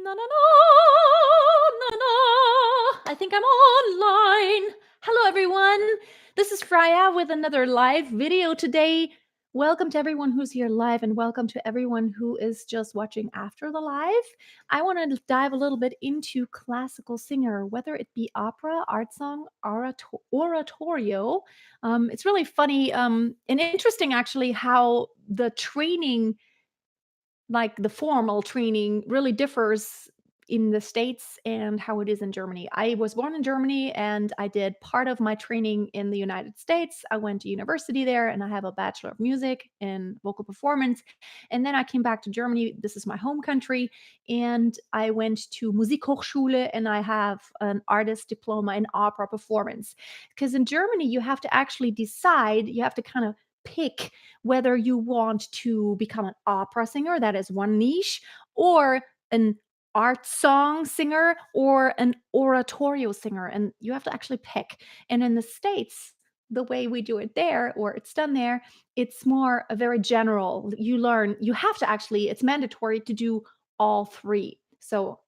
Na na na, na na. I think I'm online. Hello, everyone. This is Freya with another live video today. Welcome to everyone who's here live, and welcome to everyone who is just watching after the live. I want to dive a little bit into classical singer, whether it be opera, art song, oratorio. It's really funny and interesting, actually, how the training, like the formal training, really differs in the States and how it is in Germany. I was born in Germany and I did part of my training in the United States. I went to university there and I have a Bachelor of Music in vocal performance. And then I came back to Germany. This is my home country. And I went to Musikhochschule and I have an artist diploma in opera performance. Because in Germany, you have to actually decide, you have to kind of pick whether you want to become an opera singer, that is one niche, or an art song singer or an oratorio singer. And you have to actually pick. And in the States, the way we do it there, or it's done there, it's more a very general. You learn, you have to actually, it's mandatory to do all three. So,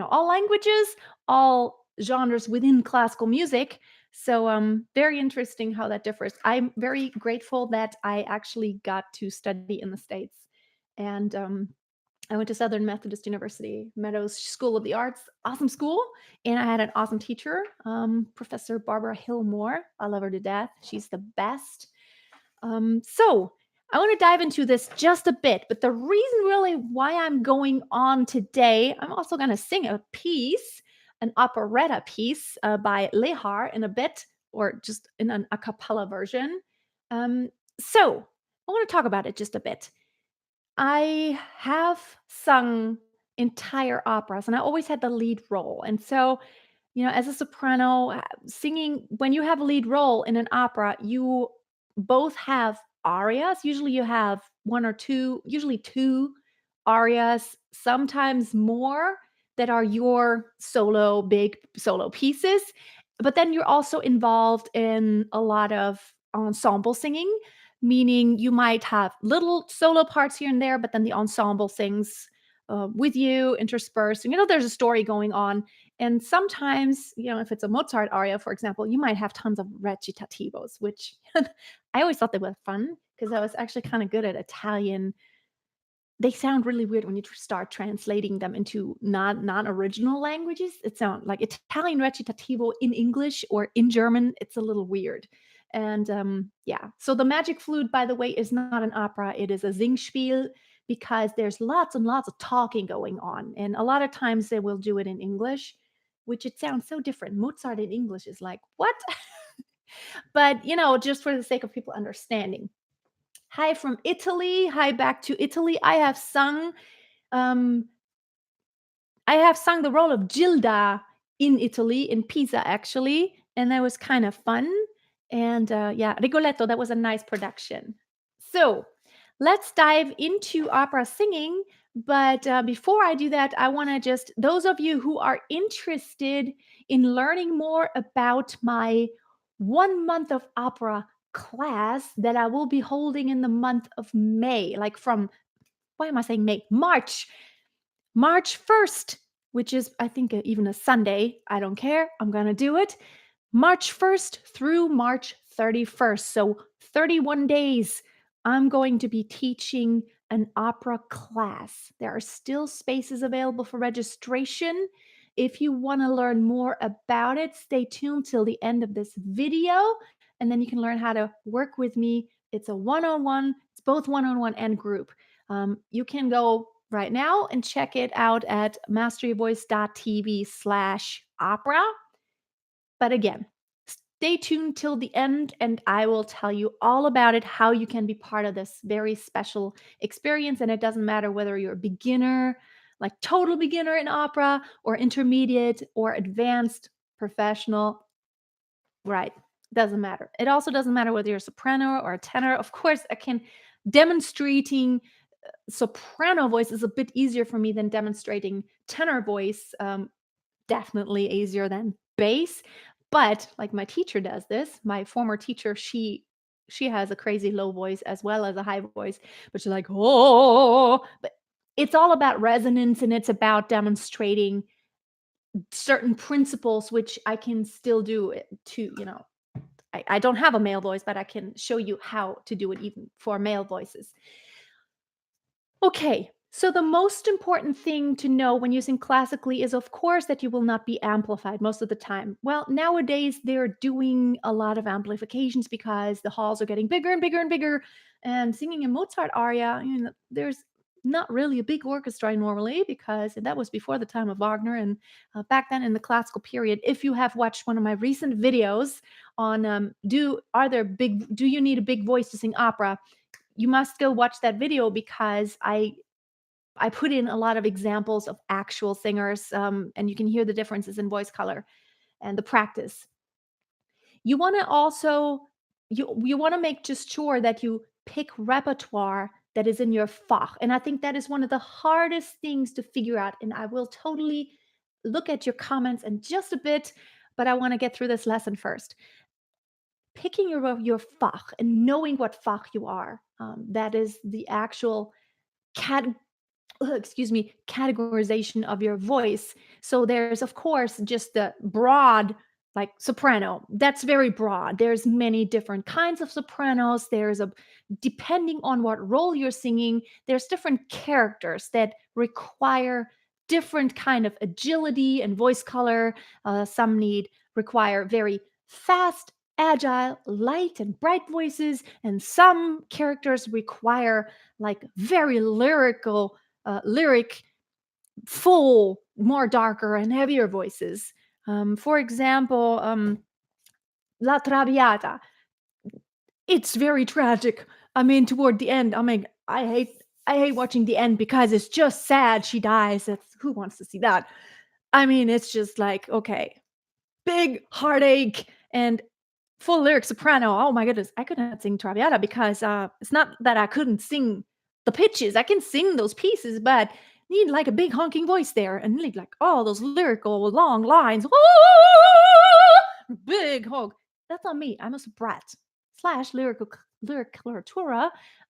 all languages, all genres within classical music. So very interesting how that differs. I'm very grateful that I actually got to study in the States. And I went to Southern Methodist University, Meadows School of the Arts, awesome school. And I had an awesome teacher, Professor Barbara Hillmore. I love her to death. She's the best. So I want to dive into this just a bit. But the reason really why I'm going on today, I'm also going to sing a piece, an operetta piece by Lehar in a bit, or just in an a cappella version. So I want to talk about it just a bit. I have sung entire operas and I always had the lead role. And so, as a soprano, singing, when you have a lead role in an opera, you both have arias. Usually you have one or two, usually two arias, sometimes more, that are your big solo pieces. But then you're also involved in a lot of ensemble singing, meaning you might have little solo parts here and there, but then the ensemble sings with you, interspersed. And there's a story going on. And sometimes, if it's a Mozart aria, for example, you might have tons of recitativos, which I always thought they were fun because I was actually kind of good at Italian. They sound really weird when you start translating them into non-original languages. It sounds like Italian recitativo in English or in German. It's a little weird. And yeah, so the Magic Flute, by the way, is not an opera. It is a Singspiel because there's lots and lots of talking going on. And a lot of times they will do it in English, which it sounds so different. Mozart in English is like, what? But, just for the sake of people understanding. Hi from Italy. Hi back to Italy. Um, I have sung the role of Gilda in Italy, in Pisa, actually, and that was kind of fun. And yeah, Rigoletto, that was a nice production. So let's dive into opera singing. But before I do that, I want to just, those of you who are interested in learning more about my 1 month of opera class that I will be holding in the month of May, like from, why am I saying May? March 1st, which is, I think, even a Sunday. I don't care. I'm going to do it. March 1st through March 31st. So 31 days, I'm going to be teaching an opera class. There are still spaces available for registration. If you want to learn more about it, stay tuned till the end of this video, and then you can learn how to work with me. It's a one-on-one. It's both one-on-one and group. You can go right now and check it out at masteryvoice.tv/opera. But again, stay tuned till the end and I will tell you all about it, how you can be part of this very special experience. And it doesn't matter whether you're a beginner, like total beginner in opera, or intermediate or advanced professional, right? Doesn't matter. It also doesn't matter whether you're a soprano or a tenor. Of course, I can demonstrating soprano voice is a bit easier for me than demonstrating tenor voice. Definitely easier than bass. But like my teacher does this, my former teacher, she has a crazy low voice as well as a high voice, but she's like, oh, but it's all about resonance and it's about demonstrating certain principles, which I can still do it to, I don't have a male voice, but I can show you how to do it even for male voices. Okay, so the most important thing to know when using classically is, of course, that you will not be amplified most of the time. Well, nowadays they're doing a lot of amplifications because the halls are getting bigger and bigger and bigger. And singing a Mozart aria, there's not really a big orchestra normally because that was before the time of Wagner and back then in the classical period. If you have watched one of my recent videos on do you need a big voice to sing opera? You must go watch that video because I put in a lot of examples of actual singers, and you can hear the differences in voice color and the practice. You want to also you want to make just sure that you pick repertoire that is in your fach, and I think that is one of the hardest things to figure out. And I will totally look at your comments in just a bit, but I want to get through this lesson first. Picking your fach and knowing what fach you are, that is the actual cat excuse me, categorization of your voice. So there's of course just the broad, like soprano. That's very broad. There's many different kinds of sopranos. There's a depending on what role you're singing, there's different characters that require different kind of agility and voice color. Some need require very fast, agile, light and bright voices, and some characters require like very lyric, full, more darker and heavier voices. For example, La Traviata. It's very tragic. I mean, toward the end, I hate watching the end because it's just sad she dies. Who wants to see that? I mean, it's just like, okay, big heartache and full lyric soprano. Oh my goodness, I could not sing Traviata because it's not that I couldn't sing the pitches. I can sing those pieces, but need like a big honking voice there and need like all those lyrical long lines. Big honk. That's not me. I'm a soubrette slash lyric coloratura.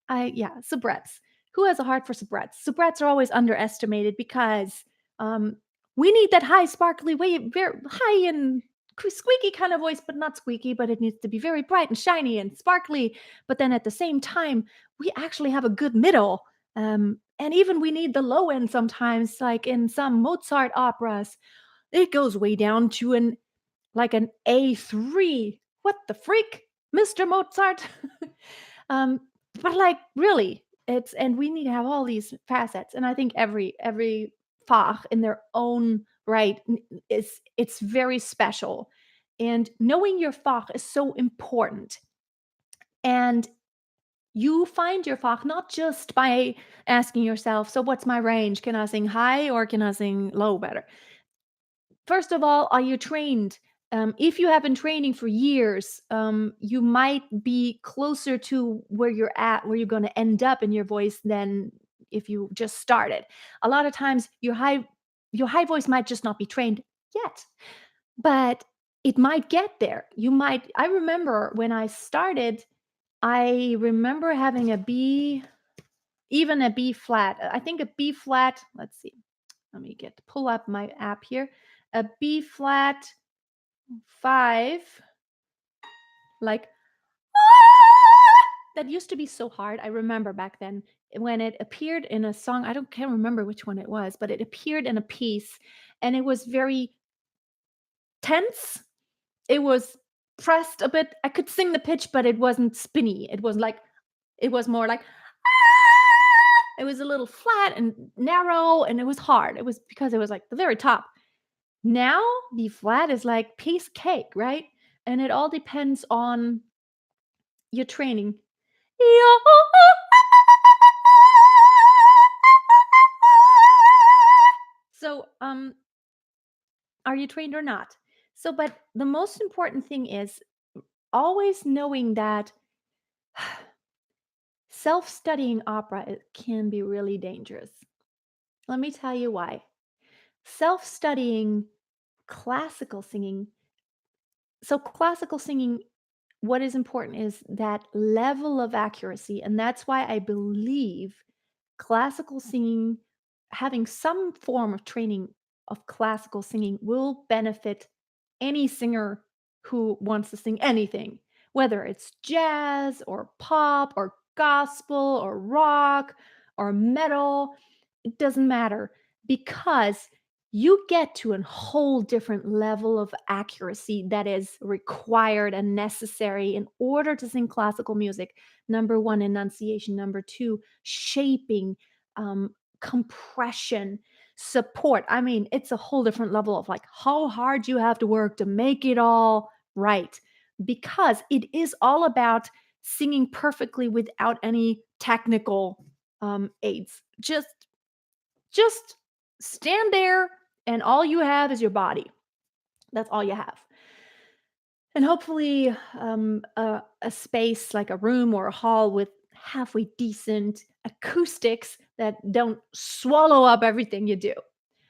Soubrettes. Who has a heart for soubrettes? Soubrettes are always underestimated because um, we need that high, sparkly, way very high and squeaky kind of voice, but not squeaky, but it needs to be very bright and shiny and sparkly. But then at the same time, we actually have a good middle. And even we need the low end sometimes, like in some Mozart operas, it goes way down to an A3. What the freak, Mr. Mozart? um, but like really, and we need to have all these facets. And I think every Fach in their own right is it's very special. And knowing your Fach is so important. And you find your Fach not just by asking yourself, so what's my range? Can I sing high or can I sing low better? First of all, are you trained? If you have been training for years, you might be closer to where you're at, where you're going to end up in your voice than if you just started. A lot of times, your high voice might just not be trained yet, but it might get there. You might. I remember when I started, I remember having a B, even a B flat. I think a B flat. Let's see. Let me pull up my app here. A B flat 5, like that used to be so hard. I remember back then when it appeared in a song. I don't can't remember which one it was, but it appeared in a piece and it was very tense. It was pressed a bit. I could sing the pitch, but it wasn't spinny. It was more like it was a little flat and narrow and it was hard. It was because it was like the very top. Now, B flat is like piece cake, right? And it all depends on your training. So, are you trained or not? So, but the most important thing is always knowing that self-studying opera can be really dangerous. Let me tell you why. Self-studying classical singing. So, classical singing, what is important is that level of accuracy. And that's why I believe classical singing having some form of training of classical singing will benefit any singer who wants to sing anything, whether it's jazz or pop or gospel or rock or metal. It doesn't matter because you get to a whole different level of accuracy that is required and necessary in order to sing classical music. Number one, enunciation. Number two, shaping, compression, support. I mean, it's a whole different level of like how hard you have to work to make it all right because it is all about singing perfectly without any technical aids. Just stand there and all you have is your body. That's all you have. And hopefully a space like a room or a hall with halfway decent acoustics that don't swallow up everything you do,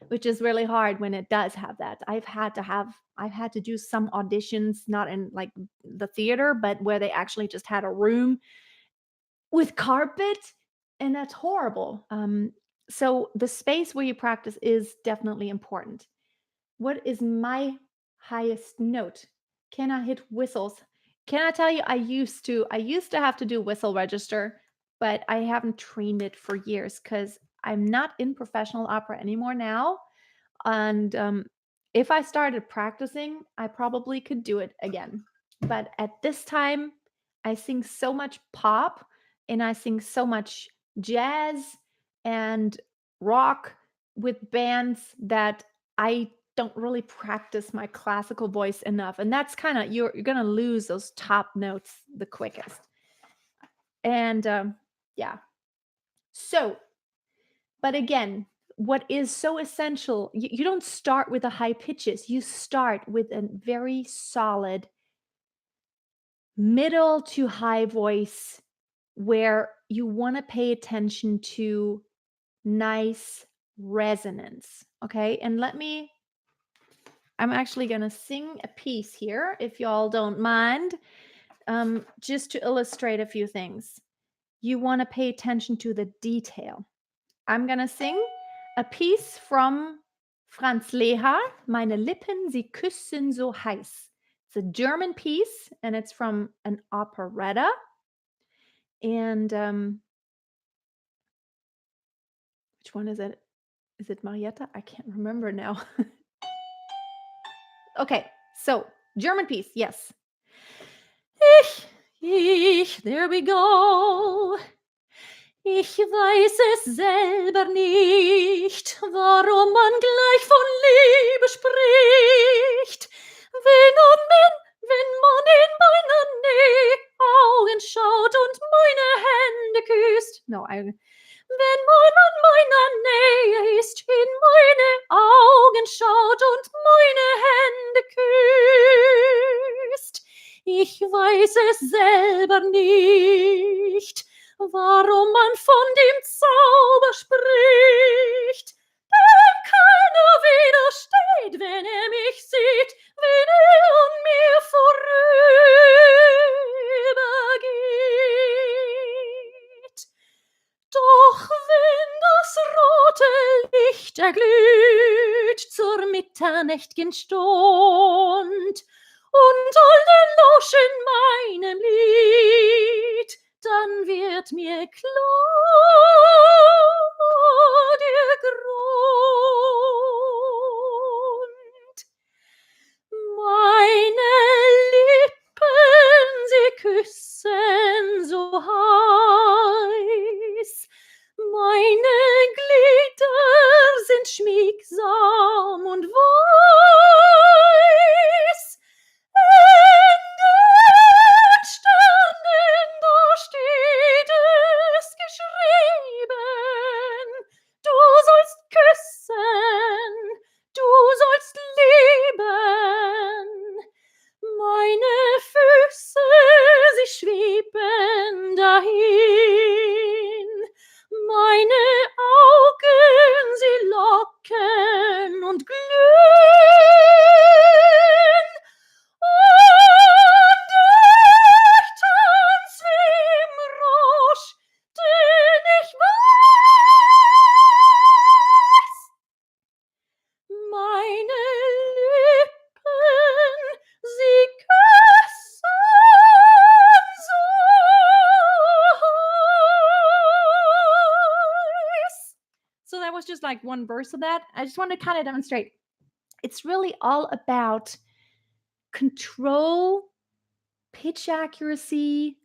which is really hard when it does have that. I've had to do some auditions, not in like the theater, but where they actually just had a room with carpet, and that's horrible. So the space where you practice is definitely important. What is my highest note? Can I hit whistles? Can I tell you I used to have to do whistle register, but I haven't trained it for years cuz I'm not in professional opera anymore now. And if I started practicing, I probably could do it again. But at this time, I sing so much pop and I sing so much jazz and rock with bands that I don't really practice my classical voice enough. And that's kind of, you're going to lose those top notes the quickest. And yeah. So, but again, what is so essential, you don't start with the high pitches. You start with a very solid middle to high voice where you want to pay attention to nice resonance. Okay. And I'm actually going to sing a piece here, if y'all don't mind, just to illustrate a few things. You want to pay attention to the detail. I'm going to sing a piece from Franz Lehár, Meine Lippen, sie küssen so heiß. It's a German piece and it's from an operetta. And which one is it? Is it Marietta? I can't remember now. Okay, so German piece, yes. There we go. Ich weiß es selber nicht, warum man gleich von Liebe spricht. Wenn man in meiner Nähe Augen schaut und meine Hände küsst. Wenn man an meiner Nähe ist, in meine Augen schaut und meine Hände küsst. Ich weiß es selber nicht, warum man von dem Zauber spricht. Denn keiner widersteht, wenn mich sieht, wenn an mir vorübergeht. Doch wenn das rote Licht erglüht zur mitternächt'gen Stund und alle lauschen meinem Lied, dann wird mir klar der Grund. Meine Lippen, sie küssen so heiß, meine Glieder sind schmiegsam und weiß. Entstanden, da steht es geschrieben, du sollst that was just like one verse of that. I just want to kind of demonstrate. It's really all about control, pitch accuracy,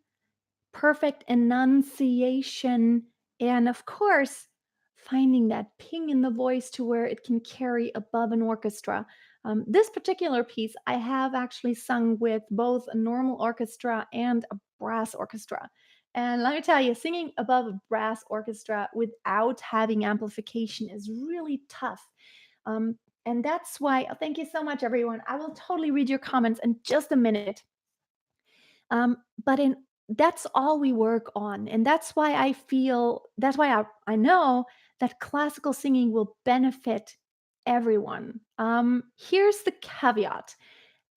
perfect enunciation, and of course, finding that ping in the voice to where it can carry above an orchestra. This particular piece, I have actually sung with both a normal orchestra and a brass orchestra. And let me tell you, singing above a brass orchestra without having amplification is really tough. Um, and that's why, thank you so much, everyone. I will totally read your comments in just a minute. But in That's all we work on. And that's why I know that classical singing will benefit everyone. Here's the caveat.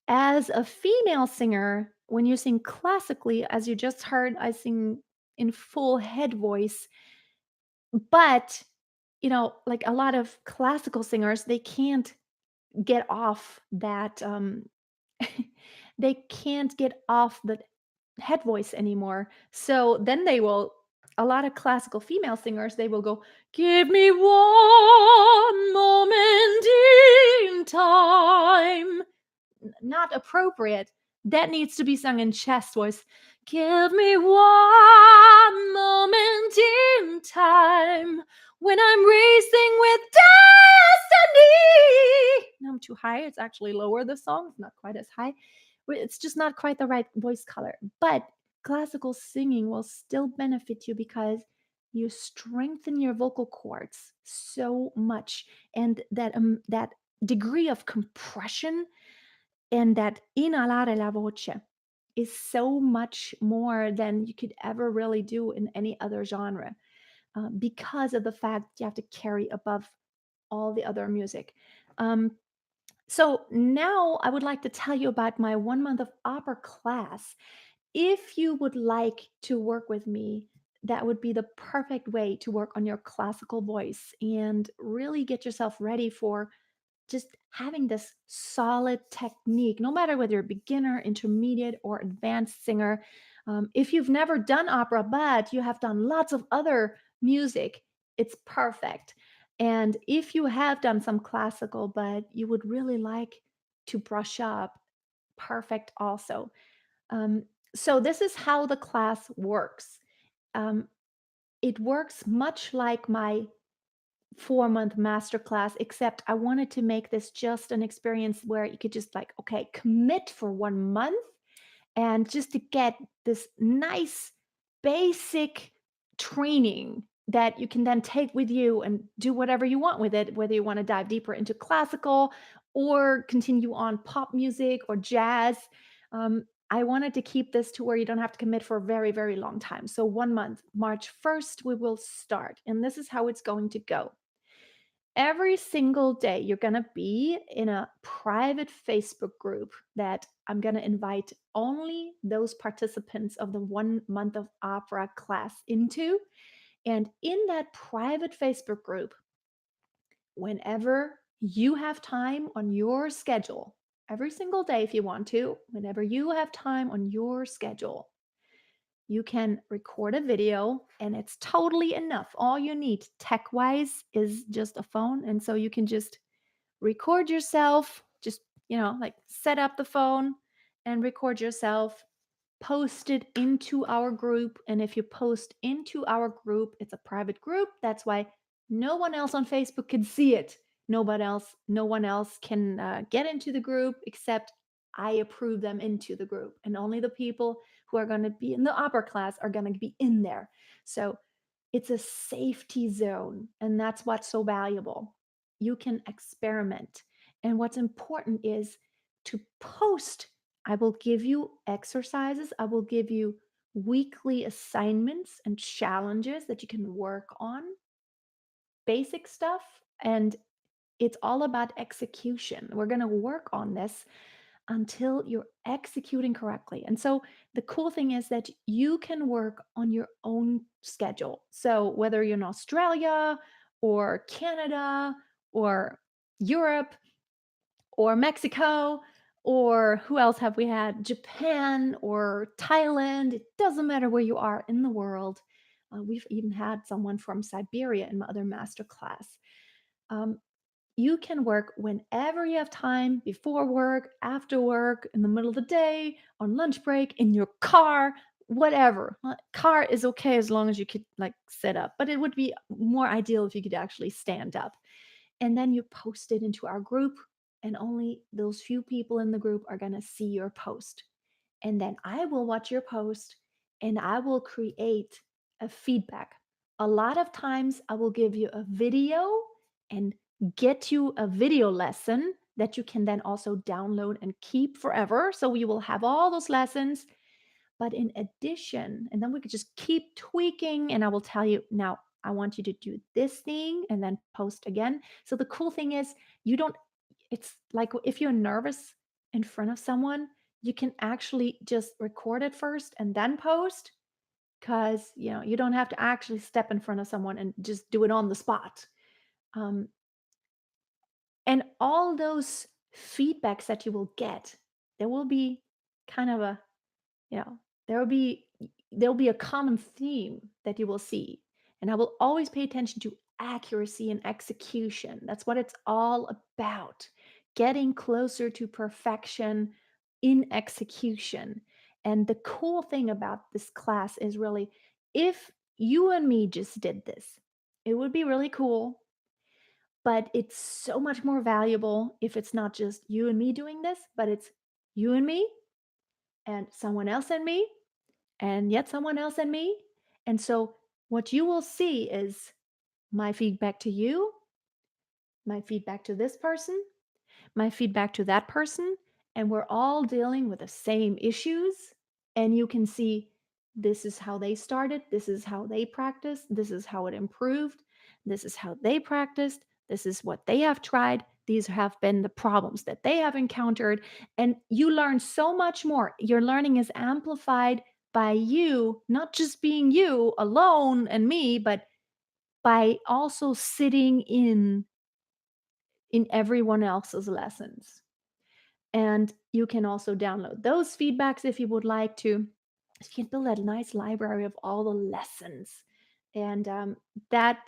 As a female singer, when you sing classically, as you just heard, I sing in full head voice, but like a lot of classical singers, they can't get off that they can't get off the head voice anymore. So then a lot of classical female singers, they will go, give me one moment in time. Not appropriate. That needs to be sung in chest voice. Give me one moment in time when I'm racing with destiny. No, I'm too high. It's actually lower, the song. It's not quite as high. It's just not quite the right voice color. But classical singing will still benefit you because you strengthen your vocal cords so much. And that degree of compression and that inhalare la voce is so much more than you could ever really do in any other genre, because of the fact you have to carry above all the other music. Um, so now I would like to tell you about my 1 month of opera class. If you would like to work with me, that would be the perfect way to work on your classical voice and really get yourself ready for just having this solid technique, no matter whether you're a beginner, intermediate, or advanced singer. If you've never done opera, but you have done lots of other music, it's perfect. And if you have done some classical, but you would really like to brush up, perfect also. Um, so, this is how the class works. Um, it works much like my 4 month masterclass, except I wanted to make this just an experience where you could just like, okay, commit for 1 month and just to get this nice basic training that you can then take with you and do whatever you want with it, whether you want to dive deeper into classical or continue on pop music or jazz. I wanted to keep this to where you don't have to commit for a very, very long time. So 1 month, March 1st, we will start. And this is how it's going to go. Every single day, you're going to be in a private Facebook group that I'm going to invite only those participants of the 1 month of opera class into. And in that private Facebook group, whenever you have time on your schedule, every single day, if you want to, whenever you have time on your schedule, you can record a video and it's totally enough. All you need tech wise is just a phone. And so you can just record yourself, just, like set up the phone and record yourself, post it into our group. And if you post into our group, it's a private group. That's why no one else on Facebook can see it. No one else can get into the group except I approve them into the group. And only the people who are going to be in the opera class are going to be in there. So it's a safety zone. And that's what's so valuable. You can experiment. And what's important is to post. I will give you exercises. I will give you weekly assignments and challenges that you can work on, basic stuff. And it's all about execution. We're going to work on this until you're executing correctly. And so the cool thing is that you can work on your own schedule. So whether you're in Australia or Canada or Europe or Mexico, or who else have we had? Japan or Thailand. It doesn't matter where you are in the world. We've even had someone from Siberia in my other master class. Um, you can work whenever you have time, before work, after work, in the middle of the day, on lunch break, in your car, whatever. Car is okay as long as you could like sit up, but it would be more ideal if you could actually stand up. And then you post it into our group, and only those few people in the group are going to see your post. And then I will watch your post and I will create a feedback. A lot of times I will give you a video and get you a video lesson that you can then also download and keep forever. So you will have all those lessons. But in addition, and then we could just keep tweaking, and I will tell you now, I want you to do this thing and then post again. So the cool thing is, you don't, it's like if you're nervous in front of someone, you can actually just record it first and then post because you don't have to actually step in front of someone and just do it on the spot. Um, and all those feedbacks that you will get, there will be kind of a you know, there will be there'll be a common theme that you will see. And I will always pay attention to accuracy and execution. That's what it's all about. Getting closer to perfection in execution. And the cool thing about this class is really if you and me just did this, it would be really cool, but it's so much more valuable if it's not just you and me doing this, but it's you and me and someone else and me and yet someone else and me. And so what you will see is my feedback to you, my feedback to this person, my feedback to that person, and we're all dealing with the same issues. And you can see this is how they started, this is how they practiced, this is how it improved, this is how they practiced, this is what they have tried, these have been the problems that they have encountered. And you learn so much more. Your learning is amplified by you, not just being you alone and me, but by also sitting in everyone else's lessons. And you can also download those feedbacks if you would like to. You can build a nice library of all the lessons. And that,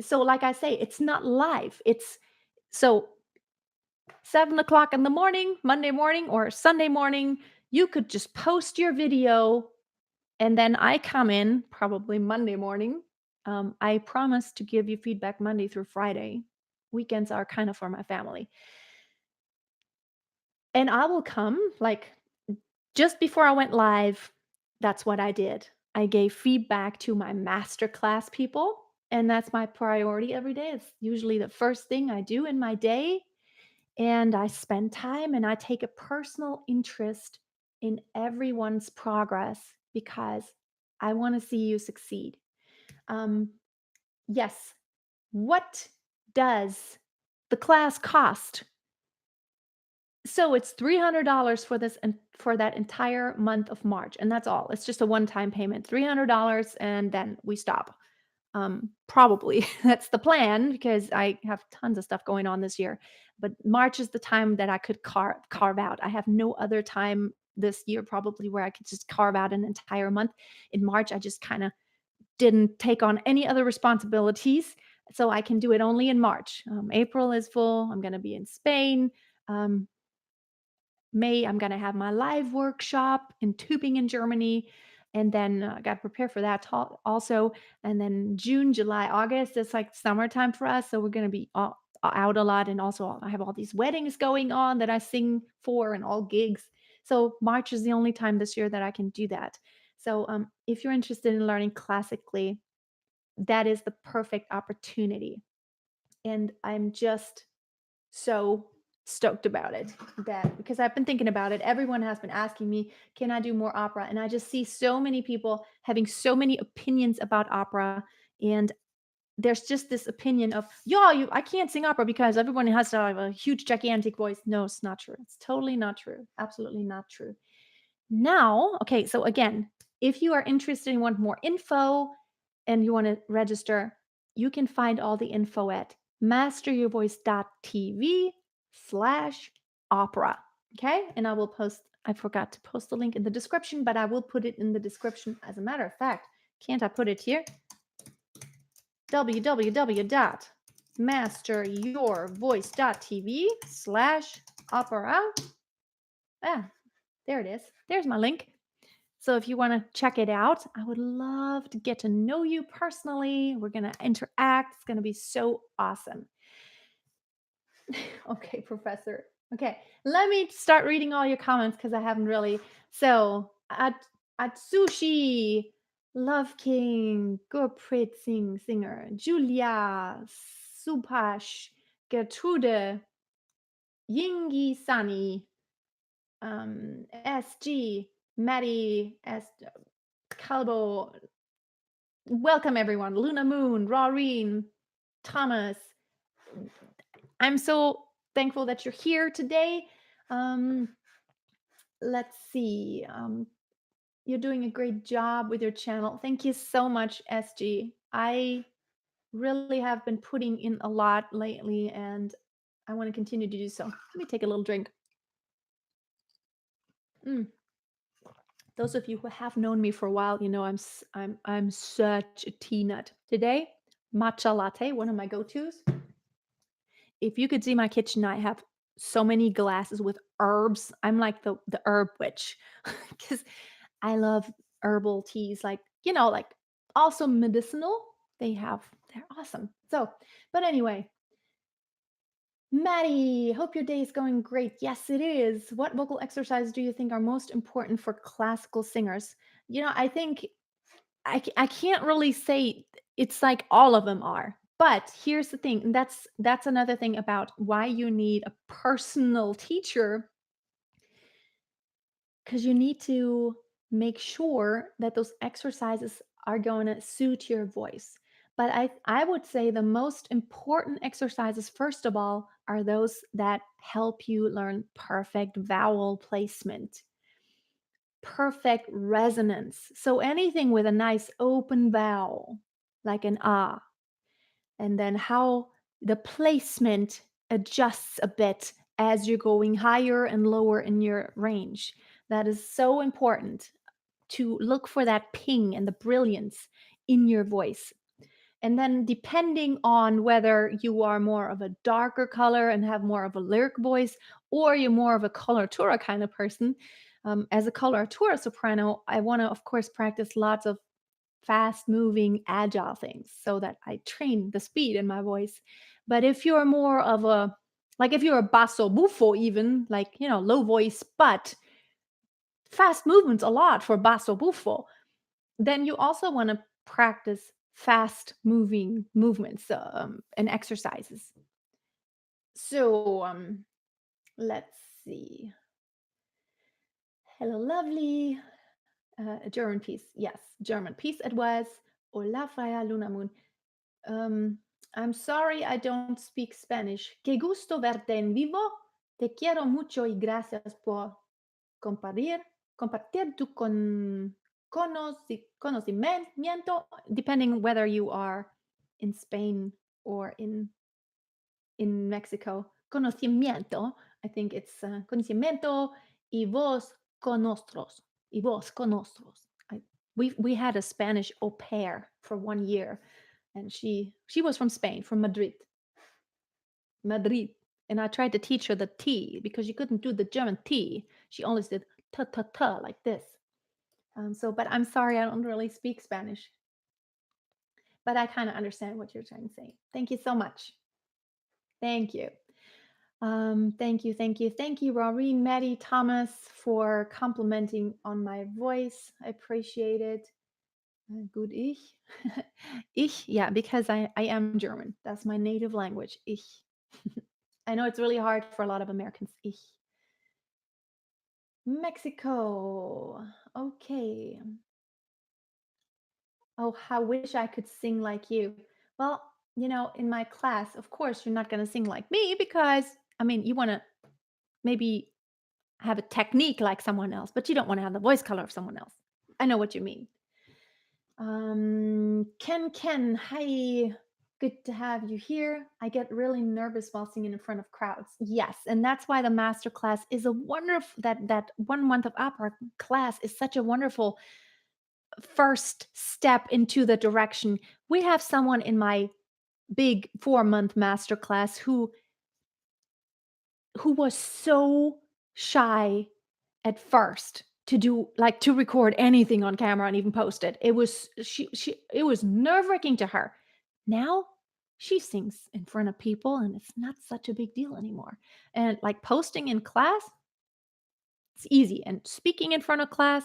so like I say, it's not live. It's so 7 o'clock in the morning, Monday morning, or Sunday morning, you could just post your video. And then I come in probably Monday morning. I promise to give you feedback Monday through Friday. Weekends are kind of for my family. And I will come like just before I went live. That's what I did. I gave feedback to my masterclass people, and that's my priority every day. It's usually the first thing I do in my day. And I spend time and I take a personal interest in everyone's progress because I want to see you succeed. Um, yes. What does the class cost? So it's $300 for this and for that entire month of March, and that's all. It's just a one-time payment, $300, and then we stop. Probably that's the plan because I have tons of stuff going on this year. But March is the time that I could carve out. I have no other time this year probably where I could just carve out an entire month. In March, I just kind of didn't take on any other responsibilities, so I can do it only in March. April is full. I'm going to be in Spain. Um, May, I'm going to have my live workshop in Tübingen, Germany. And then I got to prepare for that also. And then June, July, August, it's like summertime for us. So we're going to be out a lot. And also, I have all these weddings going on that I sing for and all gigs. So March is the only time this year that I can do that. So if you're interested in learning classically, that is the perfect opportunity. And I'm just so stoked about it that because I've been thinking about it. Everyone has been asking me, can I do more opera? And I just see so many people having so many opinions about opera. And there's just this opinion of, yeah, I can't sing opera because everyone has to have a huge, gigantic voice. No, it's not true. It's totally not true. Absolutely not true. Now, okay, so again, if you are interested and want more info and you want to register, you can find all the info at masteryourvoice.tv/opera. Okay. And I forgot to post the link in the description, but I will put it in the description. As a matter of fact, Can't I put it here? www.masteryourvoice.tv/opera. Ah, there it is. There's my link. So if you want to check it out, I would love to get to know you personally. We're going to interact. It's going to be so awesome. Okay, Professor. Okay, let me start reading all your comments because I haven't really. So, Atsushi, Love King, Gurpreet Singh Singer, Julia, Supash, Gertrude, Yingi Sani, SG, Maddie, Calbo. Welcome everyone. Luna Moon, Raureen, Thomas. I'm so thankful that you're here today. Let's see. You're doing a great job with your channel. Thank you so much, SG. I really have been putting in a lot lately, and I want to continue to do so. Let me take a little drink. Those of you who have known me for a while, you know I'm such a tea nut. Today, matcha latte, one of my go-tos. If you could see my kitchen, I have so many glasses with herbs. I'm like the herb witch because I love herbal teas, like, like also medicinal. They're awesome. So, but anyway, Maddie, hope your day is going great. Yes, it is. What vocal exercises do you think are most important for classical singers? I think I can't really say it's like all of them are. But here's the thing, and that's another thing about why you need a personal teacher, because you need to make sure that those exercises are going to suit your voice. But I would say the most important exercises, first of all, are those that help you learn perfect vowel placement, perfect resonance. So anything with a nice open vowel, like an ah, and then how the placement adjusts a bit as you're going higher and lower in your range. That is so important to look for that ping and the brilliance in your voice. And then, depending on whether you are more of a darker color and have more of a lyric voice, or you're more of a coloratura kind of person, as a coloratura soprano, I want to, of course, practice lots of fast moving, agile things so that I train the speed in my voice. But if you're more of if you're a basso buffo, even like, low voice, but fast movements a lot for basso buffo, then you also want to practice fast moving movements and exercises. So let's see. Hello, lovely. German piece. Yes, German piece it was. Hola, Freya, Luna Moon. I'm sorry I don't speak Spanish. Qué gusto verte en vivo. Te quiero mucho y gracias por compartir tu conocimiento, depending whether you are in Spain or in Mexico. Conocimiento, I think it's conocimiento y vos con nosotros. Y vos con nosotros. We had a Spanish au pair for 1 year, and she was from Spain, from Madrid. And I tried to teach her the T because she couldn't do the German T. She always did ta ta ta like this. But I'm sorry, I don't really speak Spanish. But I kind of understand what you're trying to say. Thank you so much. Thank you. Thank you, Raureen, Maddie, Thomas, for complimenting on my voice. I appreciate it. Good ich. Ich, yeah, because I am German. That's my native language. Ich. I know it's really hard for a lot of Americans. Ich. Mexico. Okay. Oh, how wish I could sing like you. Well, in my class, of course, you're not going to sing like me because, you want to maybe have a technique like someone else, but you don't want to have the voice color of someone else. I know what you mean. Ken, hi. Good to have you here. I get really nervous while singing in front of crowds. Yes, and that's why the master class is a wonderful that 1 month of opera class is such a wonderful first step into the direction. We have someone in my big 4-month masterclass who was so shy at first to do like to record anything on camera and even post it. It was she it was nerve-wracking to her. Now she sings in front of people and it's not such a big deal anymore. And like posting in class, it's easy. And speaking in front of class,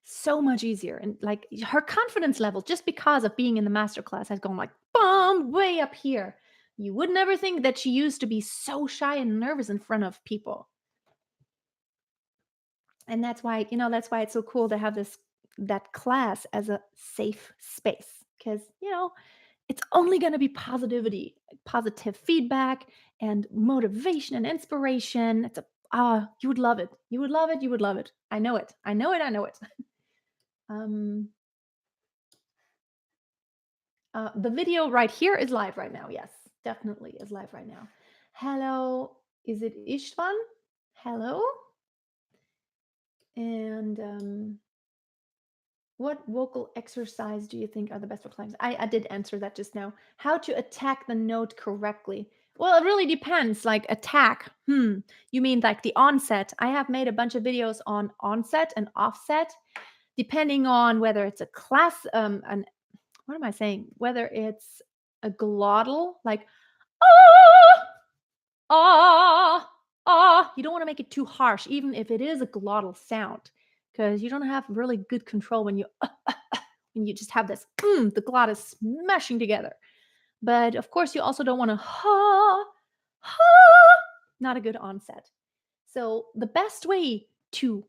so much easier. And like her confidence level, just because of being in the master class, has gone like boom, way up here. You would never think that she used to be so shy and nervous in front of people. And that's why, that's why it's so cool to have that class as a safe space. Because, it's only going to be positive feedback and motivation and inspiration. You would love it. You would love it. You would love it. I know it. I know it. I know it. Um, the video right here is live right now. Yes, definitely is live right now. Hello, is it Istvan? Hello. And what vocal exercise do you think are the best for climbs? I did answer that just now. How to attack the note correctly? Well, it really depends. Like attack. You mean like the onset? I have made a bunch of videos on onset and offset, depending on whether it's a class, what am I saying? Whether it's a glottal, like ah, you don't want to make it too harsh, even if it is a glottal sound, because you don't have really good control when you just have this the glottis smashing together. But of course, you also don't want to not a good onset. So the best way to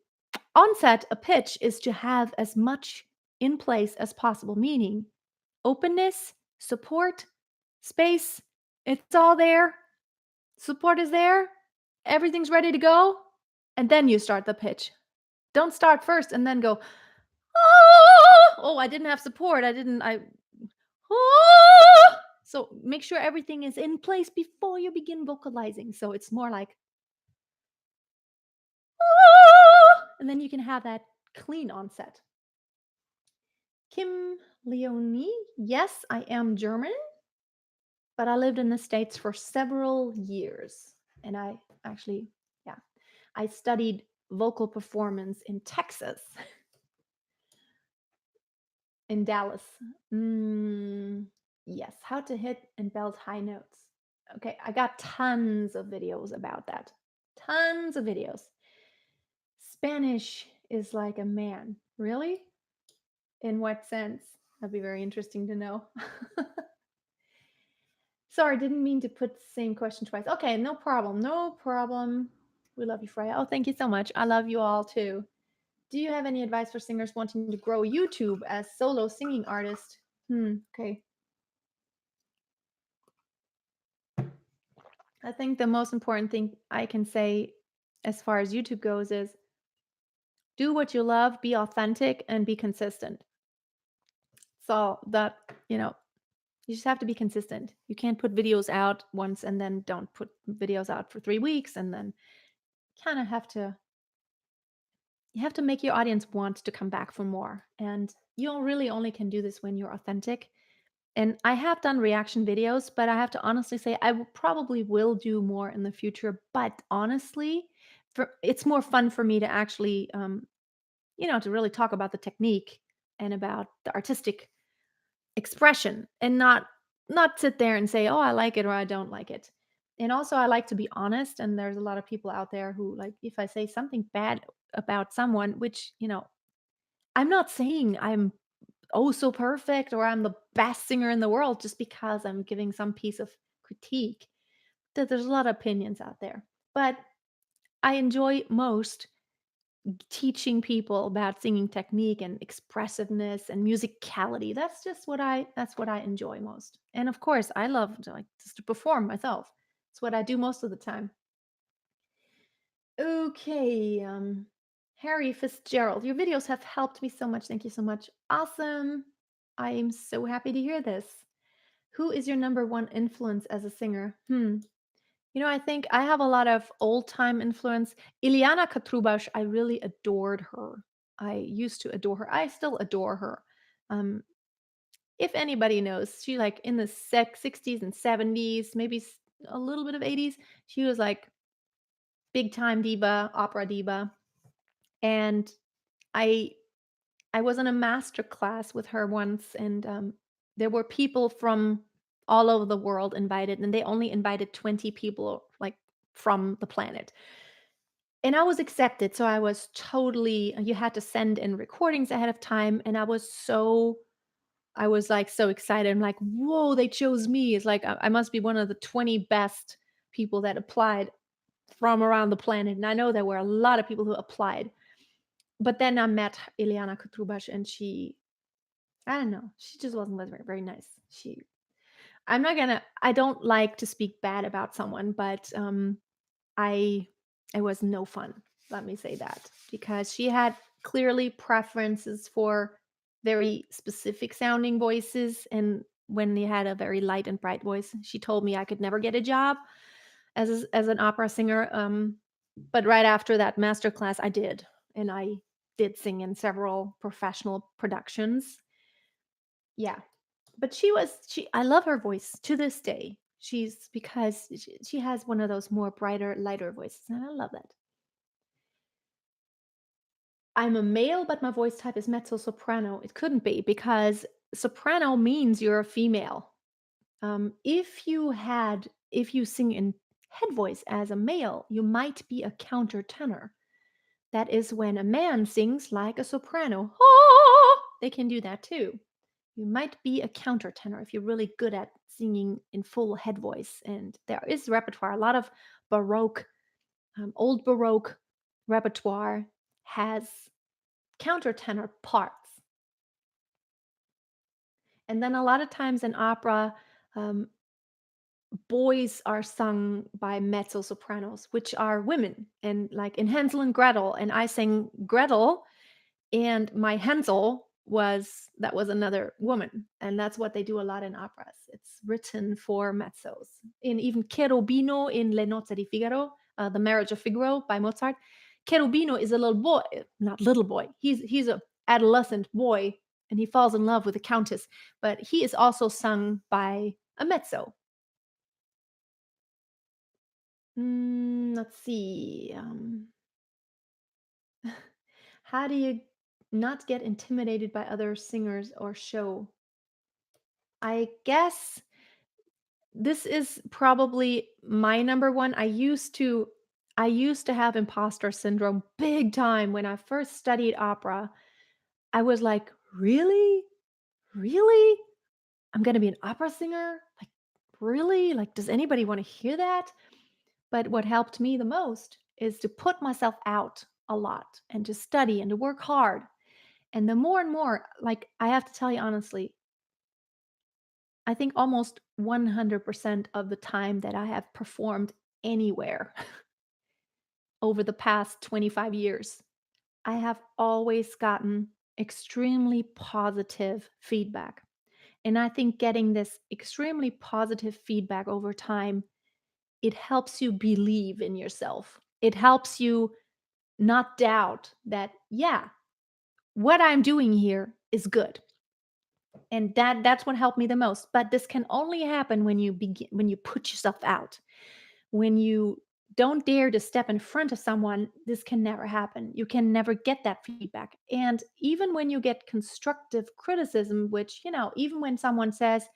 onset a pitch is to have as much in place as possible, meaning openness, support, space. It's all there. Support is there. Everything's ready to go. And then you start the pitch. Don't start first and then go, oh, I didn't have support. So make sure everything is in place before you begin vocalizing. So it's more like, and then you can have that clean onset. Kim Leonie, yes, I am German, but I lived in the States for several years. And I actually, I studied vocal performance in Texas, in Dallas. Yes, how to hit and belt high notes. Okay, I got tons of videos about that. Tons of videos. Spanish is like a man. Really? In what sense? That'd be very interesting to know. Sorry, didn't mean to put the same question twice. Okay, no problem. No problem. We love you, Freya. Oh, thank you so much. I love you all too. Do you have any advice for singers wanting to grow YouTube as solo singing artist? Okay. I think the most important thing I can say as far as YouTube goes is do what you love, be authentic, and be consistent. So that, you just have to be consistent. You can't put videos out once and then don't put videos out for 3 weeks, and then kind of you have to make your audience want to come back for more. And you really only can do this when you're authentic. And I have done reaction videos, but I have to honestly say I probably will do more in the future. But honestly, it's more fun for me to actually, to really talk about the technique and about the artistic expression, and not sit there and say, "Oh, I like it," or "I don't like it." And also, I like to be honest. And there's a lot of people out there who, like, if I say something bad about someone, which I'm not saying I'm oh so perfect or I'm the best singer in the world just because I'm giving some piece of critique. That there's a lot of opinions out there. But I enjoy most teaching people about singing technique and expressiveness and musicality. That's what I enjoy most. And of course, I love to, like, just to perform myself. It's what I do most of the time. Okay, Harry Fitzgerald, your videos have helped me so much. Thank you so much. Awesome. I am so happy to hear this. Who is your number one influence as a singer? I think I have a lot of old time influence. Iliana Katrubash, I really adored her. I used to adore her. I still adore her. Um, if anybody knows, she like in the 60s and 70s, maybe a little bit of 80s. She was like big time diva, opera diva, and I I was in a master class with her once, and there were people from all over the world invited, and they only invited 20 people, like from the planet. And I was accepted, so I was totally. You had to send in recordings ahead of time, and I was like so excited. I'm like, whoa, they chose me. It's like I must be one of the 20 best people that applied from around the planet. And I know there were a lot of people who applied. But then I met Ileana Kutrubash, and I don't know, she just wasn't very, very nice. I don't like to speak bad about someone, but I, it was no fun. Let me say that because she had clearly preferences for very specific sounding voices. And when they had a very light and bright voice, she told me I could never get a job as an opera singer. But right after that master class, I did, and I did sing in several professional productions. Yeah, but she. I love her voice to this day. She's because she has one of those more brighter, lighter voices, and I love that. I'm a male, but my voice type is mezzo soprano. It couldn't be because soprano means you're a female. If you sing in head voice as a male, you might be a countertenor. That is when a man sings like a soprano. Ah, they can do that too. You might be a countertenor if you're really good at singing in full head voice. And there is repertoire. A lot of Baroque, old Baroque repertoire has countertenor parts. And then a lot of times in opera, um, boys are sung by mezzo sopranos, which are women. And like in Hansel and Gretel, and I sang Gretel, and my Hansel was another woman, and that's what they do a lot in operas. It's written for mezzos. In even Cherubino in Le Nozze di Figaro, The Marriage of Figaro by Mozart, Cherubino is a little boy, not little boy. He's a adolescent boy, and he falls in love with the countess. But he is also sung by a mezzo. Let's see. How do you not get intimidated by other singers or show? I guess this is probably my number one. I used to have imposter syndrome big time when I first studied opera. I was like, "Really? Really? I'm going to be an opera singer? Like really? Like does anybody want to hear that?" But what helped me the most is to put myself out a lot and to study and to work hard. And the more and more, like I have to tell you honestly, I think almost 100% of the time that I have performed anywhere over the past 25 years, I have always gotten extremely positive feedback. And I think getting this extremely positive feedback over time, it helps you believe in yourself. It helps you not doubt that, yeah, what I'm doing here is good. And that's what helped me the most. But this can only happen when you put yourself out. When you don't dare to step in front of someone, this can never happen. You can never get that feedback. And even when you get constructive criticism, which, even when someone says,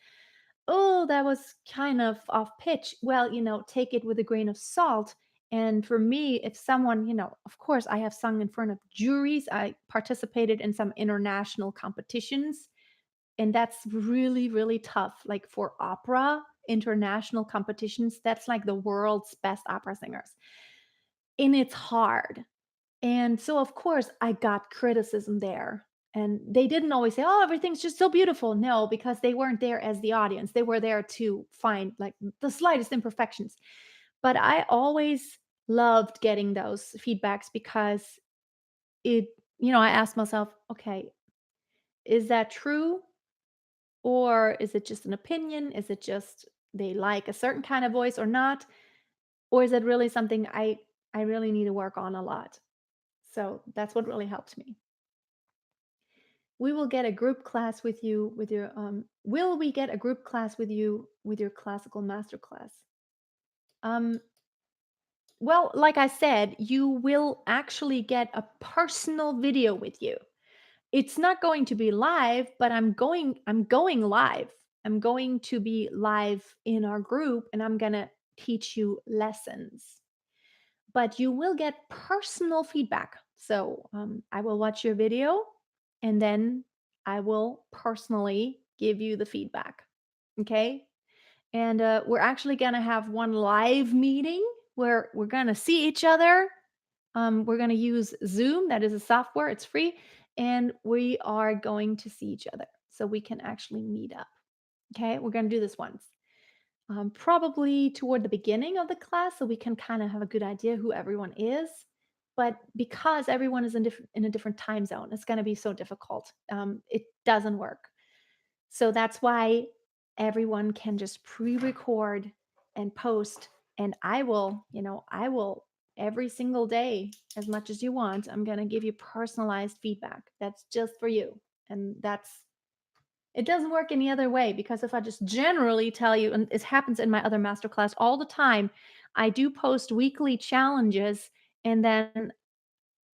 "Oh, that was kind of off pitch," well, take it with a grain of salt. And for me, if someone, of course, I have sung in front of juries, I participated in some international competitions, and that's really, really tough. Like for opera, international competitions, that's like the world's best opera singers. And it's hard. And so, of course, I got criticism there. And they didn't always say, "Oh, everything's just so beautiful." No, because they weren't there as the audience. They were there to find like the slightest imperfections. But I always loved getting those feedbacks because it, I asked myself, okay, is that true? Or is it just an opinion? Is it just they like a certain kind of voice or not? Or is it really something I really need to work on a lot? So that's what really helped me. we will get a group class with you with your will we get a group class with you with your classical master class? Um, well, like I said, you will actually get a personal video with you. It's not going to be live, but I'm going live. I'm going to be live in our group and I'm going to teach you lessons. But you will get personal feedback. So I will watch your video and then I will personally give you the feedback. Okay. And we're actually going to have one live meeting where we're going to see each other. We're going to use Zoom. That is a software, it's free. And we are going to see each other so we can actually meet up. Okay. We're going to do this once. Probably toward the beginning of the class so we can kind of have a good idea who everyone is. But because everyone is in a different time zone, it's going to be so difficult. It doesn't work. So that's why everyone can just pre-record and post. And I will every single day, as much as you want, I'm going to give you personalized feedback. That's just for you. And it doesn't work any other way because if I just generally tell you, and it happens in my other masterclass all the time, I do post weekly challenges and then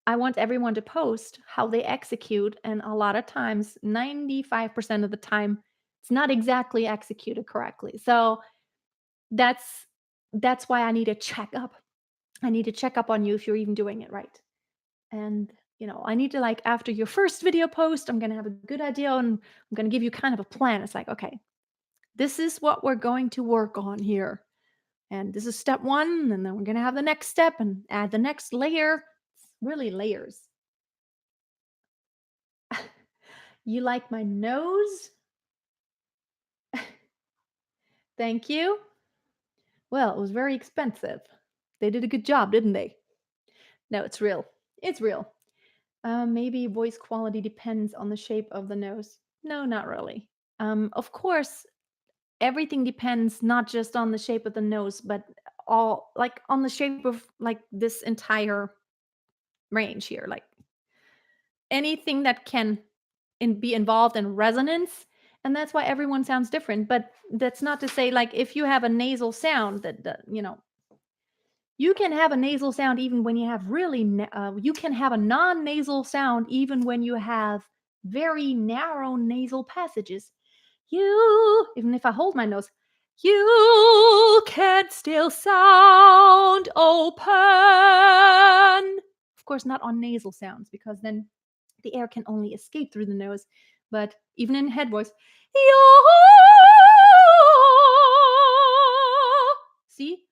I want everyone to post how they execute. And a lot of times, 95% of the time, it's not exactly executed correctly. So that's that's why I need to check up. I need to check up on you if you're even doing it right. And I need to, like, after your first video post, I'm gonna have a good idea and I'm gonna give you kind of a plan. It's like, okay, this is what we're going to work on here. And this is step one, and then we're gonna have the next step and add the next layer. It's really layers. You like my nose? Thank you. Well, it was very expensive. They did a good job, didn't they? No, it's real. It's real. Maybe voice quality depends on the shape of the nose. No, not really. Of course, everything depends not just on the shape of the nose, but all like on the shape of like this entire range here. Like anything that can be involved in resonance. And that's why everyone sounds different. But that's not to say, like, if you have a nasal sound that you can have a nasal sound even when you have you can have a non-nasal sound even when you have very narrow nasal passages. Even if I hold my nose, you can still sound open. Of course, not on nasal sounds because then the air can only escape through the nose. But even in head voice, see?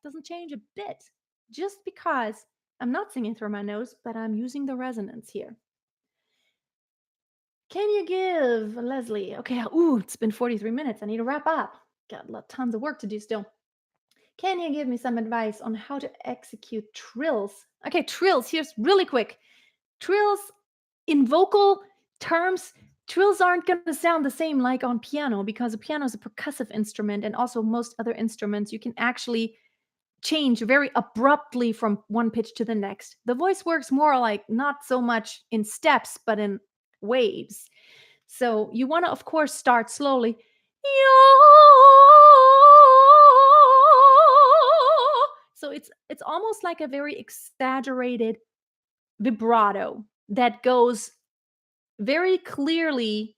Doesn't change a bit. Just because I'm not singing through my nose, but I'm using the resonance here. Can you give Leslie? Okay, it's been 43 minutes. I need to wrap up. Got tons of work to do still. Can you give me some advice on how to execute trills? Okay, trills. Here's really quick. Trills in vocal terms, trills aren't going to sound the same like on piano because a piano is a percussive instrument, and also most other instruments you can actually change very abruptly from one pitch to the next. The voice works more like not so much in steps, but in waves. So you want to, of course, start slowly. So it's almost like a very exaggerated vibrato that goes very clearly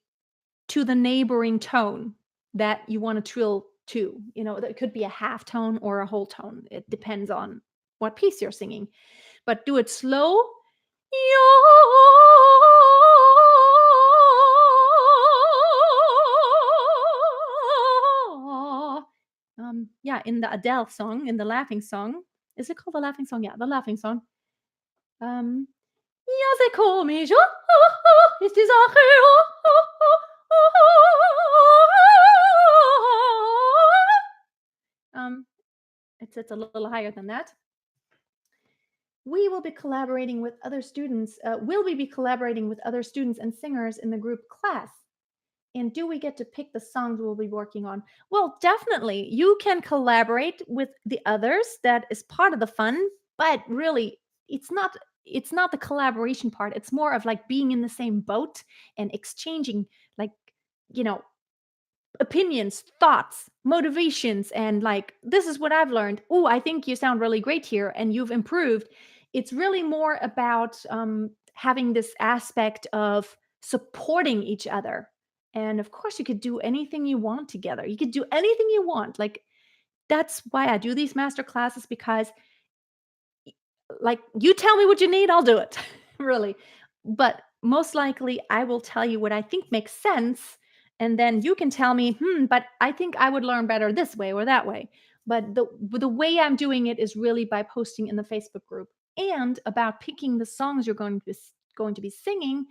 to the neighboring tone that you want to trill to. That could be a half tone or a whole tone. It depends on what piece you're singing. But do it slow. Yeah, in the Adele song, in the laughing song. Is it called the laughing song? Yeah, the laughing song. Ja, sehr komisch. Ist die Sache. It's a little higher than that. We will be collaborating with other students. Will we be collaborating with other students and singers in the group class? And do we get to pick the songs we'll be working on? Well, definitely. You can collaborate with the others. That is part of the fun. But really, it's not it's not the collaboration part. It's more of like being in the same boat and exchanging, like, you know, opinions, thoughts, motivations, and like, this is what I've learned. Oh, I think you sound really great here and you've improved. It's really more about having this aspect of supporting each other. And of course, you could do anything you want together. You could do anything you want. Like, that's why I do these master classes, because like, you tell me what you need, I'll do it. Really. But most likely I will tell you what I think makes sense, and then you can tell me, but I think I would learn better this way or that way. But the way I'm doing it is really by posting in the Facebook group, and about picking the songs you're going to be singing.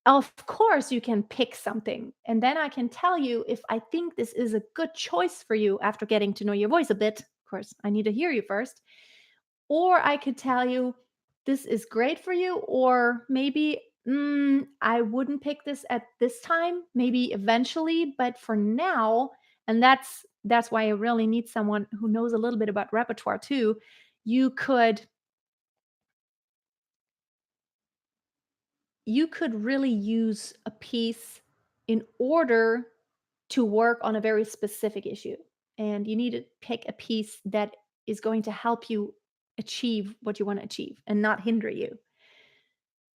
Of course, you can pick something, and then I can tell you if I think this is a good choice for you after getting to know your voice a bit. Of course, I need to hear you first. Or I could tell you, this is great for you, or maybe, I wouldn't pick this at this time, maybe eventually, but for now, and that's why I really need someone who knows a little bit about repertoire too. You could you could really use a piece in order to work on a very specific issue. And you need to pick a piece that is going to help you achieve what you want to achieve and not hinder you.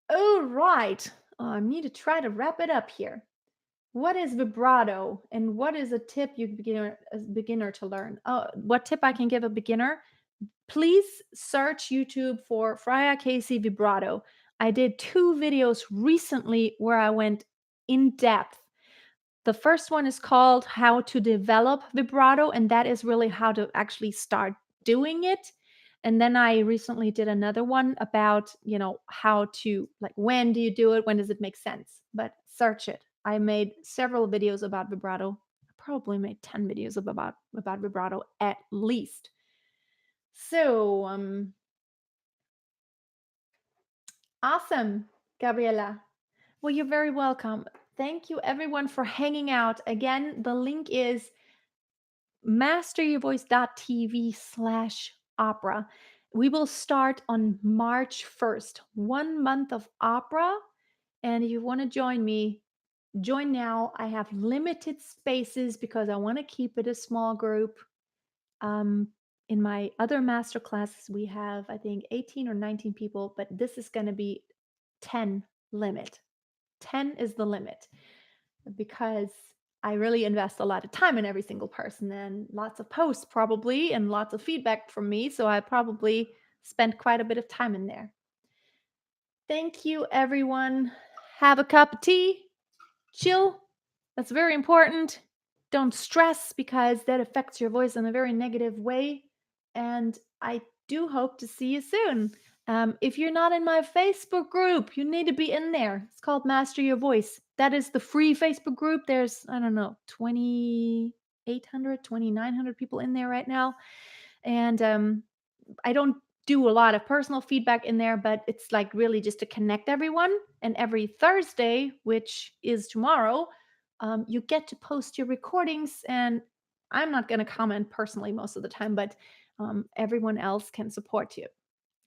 Oh, right. I need to try to wrap it up here. What is vibrato, and what is a tip you beginner as beginner to learn? Oh, what tip I can give a beginner? Please search YouTube for Freya Casey vibrato. I did 2 videos recently where I went in depth. The first one is called How to Develop Vibrato, and that is really how to actually start doing it. And then I recently did another one about, how to, like, when do you do it? When does it make sense? But search it. I made several videos about vibrato. I probably made 10 videos about vibrato at least. So, awesome, Gabriela. Well, you're very welcome. Thank you everyone for hanging out. Again, the link is masteryourvoice.tv/opera. We will start on March 1st, 1 month of opera. And if you want to join me, join now. I have limited spaces because I want to keep it a small group. Um, in my other master classes, we have, I think, 18 or 19 people, but this is going to be 10 limit. 10 is the limit, because I really invest a lot of time in every single person, and lots of posts probably, and lots of feedback from me. So I probably spent quite a bit of time in there. Thank you, everyone. Have a cup of tea, chill. That's very important. Don't stress, because that affects your voice in a very negative way. And I do hope to see you soon. If you're not in my Facebook group, you need to be in there. It's called Master Your Voice. That is the free Facebook group. There's, I don't know, 2,800, 2,900 people in there right now. And I don't do a lot of personal feedback in there, but it's like really just to connect everyone. And every Thursday, which is tomorrow, you get to post your recordings. And I'm not going to comment personally most of the time, but everyone else can support you.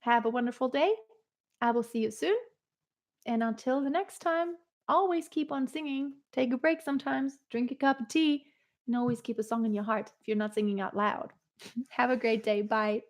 Have a wonderful day. I will see you soon. And until the next time, always keep on singing. Take a break sometimes, drink a cup of tea, and always keep a song in your heart if you're not singing out loud. Have a great day. Bye.